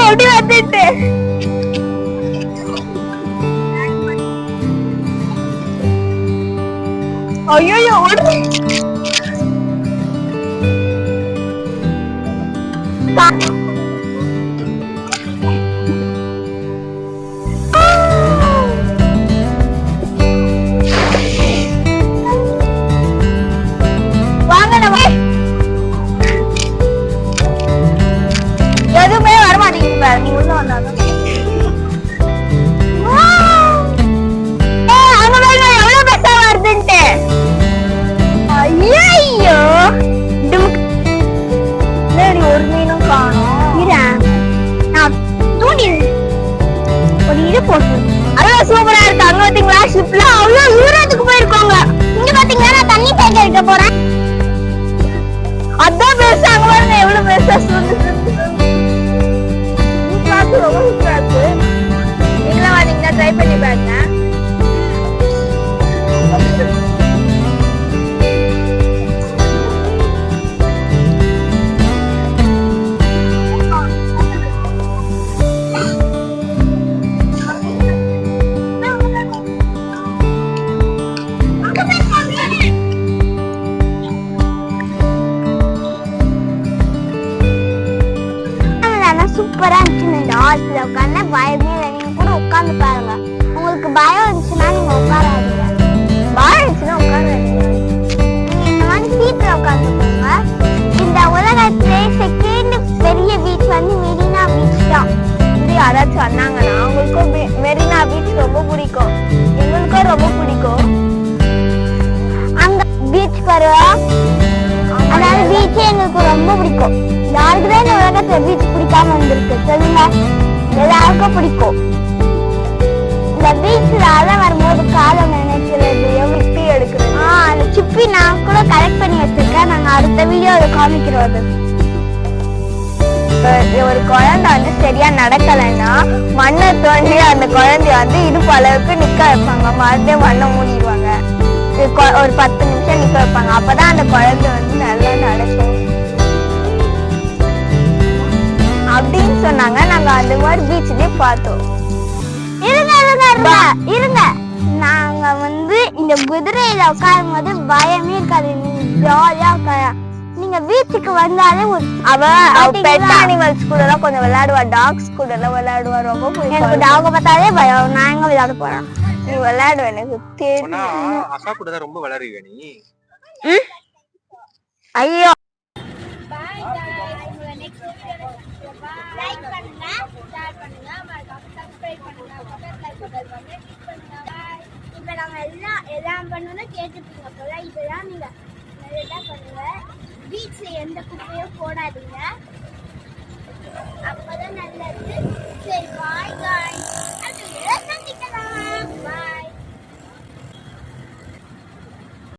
எப்படி வந்துட்டு ஐயோ ஓடு எதுவுமே வரமாட்டேங்குது நீ உள்ள வந்தாலும் எவ்வளவு பெருசா வருதுன்ட்டு ஐயோ ஒரு மீனும் காணும் தூண்டி ஒரு இது போட்டு அவ்வளவு சூப்பரா இருக்கு அங்க பாத்தீங்களா ஷிப்ல அவ்வளவு தூரத்துக்கு போயிருக்காங்க இங்க பாத்தீங்கன்னா நான் தண்ணி தேக்க வைக்க போறேன் அதான் பெருசா அங்க பாருங்க எவ்வளவு பெருசா ரொம்ப சூப்பரா இருக்கு நீங்களும் வாங்க ட்ரை பண்ணி பாருங்க சூப்பரா இருந்துச்சு ஆத்துல உட்காந்து பயமே இல்லை நீங்க கூட உட்காந்து பாருங்க உங்களுக்கு பயம் இருந்துச்சுன்னா நீங்க உட்காராதீங்க பயம் இருந்துச்சுன்னா உட்காராதீங்க நீங்க இந்த மாதிரி சீட்ல உட்காந்துக்கோங்க இந்த உலகத்திலே செகண்ட் பெரிய பீச் வந்து மெரினா பீச் தான் இது யாராச்சும் சொன்னாங்கன்னா அவங்களுக்கும் மெரினா பீச் ரொம்ப பிடிக்கும் எங்களுக்கும் ரொம்ப பிடிக்கும் அங்க பீச் வருவா அதனால பீச்சே எங்களுக்கு ரொம்ப பிடிக்கும் யாருக்குதான் இந்த உலகத்துல பீச் பிடிக்காம வந்திருக்கு சொல்லுங்க எல்லாருக்கும் பிடிக்கும் இந்த பீச்ல அலை வரும்போது காலம் நினைக்கிறது எப்படி எடுக்கிறது அந்த சிப்பி நான் கூட கலெக்ட் பண்ணி வச்சிருக்கேன் நாங்க அடுத்த வீடியோல காமிக்கிறோம் ஒரு குழந்தை வந்து சரியா நடக்கலைன்னா மண்ணை தோண்டி அந்த குழந்தைய வந்து இடுப்பு அளவுக்கு நிக்க வைப்பாங்க மறுபடியும் மண்ணை மூடிடுவாங்க ஒரு 10 நிமிஷம் நிக்க வைப்பாங்க அப்பதான் அந்த குழந்தை வந்து நல்லா நடக்கும் அப்படின்னு சொன்னாங்க நாங்க அந்த மாதிரி பீச்லயே பார்த்தோம் இருங்க நாங்க வந்து இந்த குதிரையில உட்காரும் போது பயமே இருக்காது ஜாலியா உட்கார நீங்க பீச்சுக்கு வந்தாலே அவ பெட் அனிமல்ஸ் கூட எல்லாம் கொஞ்சம் விளையாடுவா டாக்ஸ் கூட எல்லாம் விளையாடுவா ரொம்ப பிடிக்கும் எனக்கு டாக பார்த்தாலே பயம் நான் எங்க விளையாட போறேன் நீ விளையாடுவ எனக்கு தெரியும் அக்கா கூட தான் ரொம்ப விளையாடுவீங்க நீ ஐயோ லைக் பண்ணுங்க ஷேர் பண்ணுங்க மறக்காம சப்ஸ்கிரைப் பண்ணுங்க பக்கத்துல வந்து கிளிக் பண்ணுங்க பை இப்போ நாங்க எல்லாம் பண்ணனும் கேட்டுப்பீங்க போல இதெல்லாம் நீங்க நல்லா பண்ணுங்க பீச்ல எந்த குப்பையும் போடாதீங்க அப்பதான் நல்லது சரி